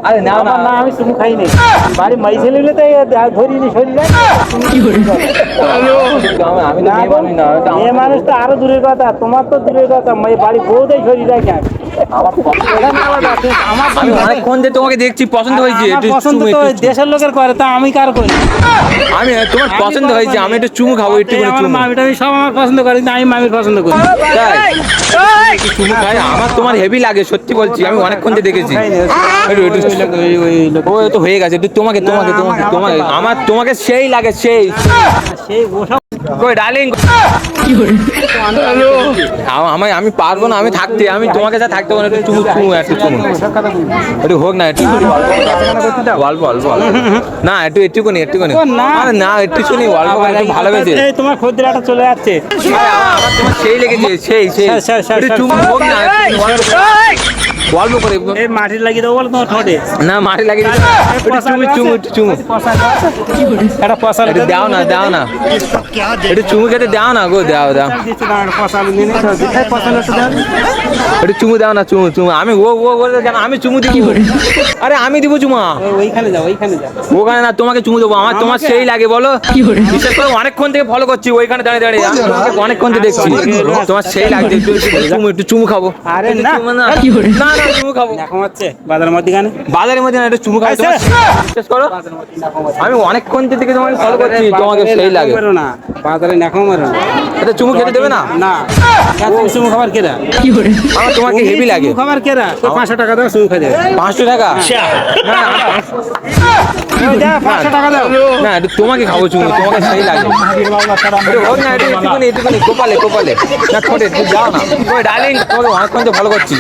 আরে নাও না, না আমি চুমু খাই নাই। বাড়ি মাই ছেলে হলে তাই ধরিনি শরীরে। আমি তো মেয়ে মানুষ না, এটা মেয়ে মানুষ তো আরো দূরের কথা, তোমার তো দূরের কথা, বাড়ি বউটাই শরীর রাখে। আমি অনেকক্ষণ যে তোমাকে দেখছি, পছন্দ হয়েছে, একটু পছন্দ চুমু, তো একটু দেশের লোকের করে, তা আমি কার করি? আমি তোমার পছন্দ হয়েছে, আমি একটু চুমু খাবো, একটু করে চুমু। মামিটা সব আমার পছন্দ করে, কিন্তু আমি মামির পছন্দ করি। তাই একটু চুমু খাই, আমার তোমার হেভি লাগে, সত্যি বলছি, আমি অনেকক্ষণ যে দেখেছি। ও তো হয়ে গেছে, একটু তোমাকে তোমাকে তোমাকে তোমাকে আমার তোমাকে সেই লাগে, সেই সেই ওসব কই ডার্লিং, আমি পারবো না, আমি থাকতে, আমি তোমাকে যা থাকতে পারবো না, একটু চুমু চুমু, একটু চুমু একটু হোক না, একটু অল্প অল্প না, একটু একটুখানি একটুখানি, আরে না একটুখানি অল্প করে, একটু ভালোবেসে। এই তোমার খদ্দেরটা চলে যাচ্ছে। আমার তোমার সেই লেগেছে, সেই সেই একটু চুমু হোক না, অল্প করে। এই মাটির লাগিয়ে দেবো বলো তোমার ঠোঁটে? না মাটি লাগিয়ে দিতে, একটু চুমু চুমু, একটু চুমু, একটা পয়সা একটু দাও না, দাও না, একটু চুমু খেতে দাও না গো, দাও দাও, একটু চুমু দাও না, চুমু চুমু, আমি ও ও বলে কেন, আমি চুমু দিব, আরে আমি দিব চুমা, ওইখানে যাও, ওইখানে যাও। ওখানে না, তোমাকে চুমু দেবো, আমার তোমার সেই লাগে বলো, বিশেষ করে অনেকক্ষণ থেকে ফলো করছি, ওইখানে দাঁড়িয়ে দাঁড়িয়ে আমি তোমাকে অনেকক্ষণ থেকে দেখছি, তোমার সেই লাগছে, একটু চুমু, একটু চুমু খাবো, আরে একটু না, চুমু, না না না, চুমু খাবো, এখন হচ্ছে বাজারের মধ্যখানে। বাজারের মধ্যে না, একটু চুমু খাবো, তোমার বিশ্বাস করো, আমি অনেকক্ষণ থেকে তোমাকে ফলো করছি, তোমাকে সেই লাগে, না বাজারে নেখো মারো না। এটা চুমু খেতে দেবে না, না এত চুমু খাবার কেরা? আমার তোমাকে হেভি লাগে, চুমু খাবার কেরা? তো 500 টাকা দাও, চুমু খেয়ে যাবে। 500 টাকা, না ওই দাও, 500 টাকা দাও। না, একটু তোমাকে খাবো চুমু, তোমাকে সেই লাগে, একটু হোক না, একটু একটুখানি একটুখানি, কোপালে কোপালে, না ঠোঁটে, একটু যাও না, ওই ডার্লিং, তোমাকে অনেকক্ষণ তো ভালো করছি।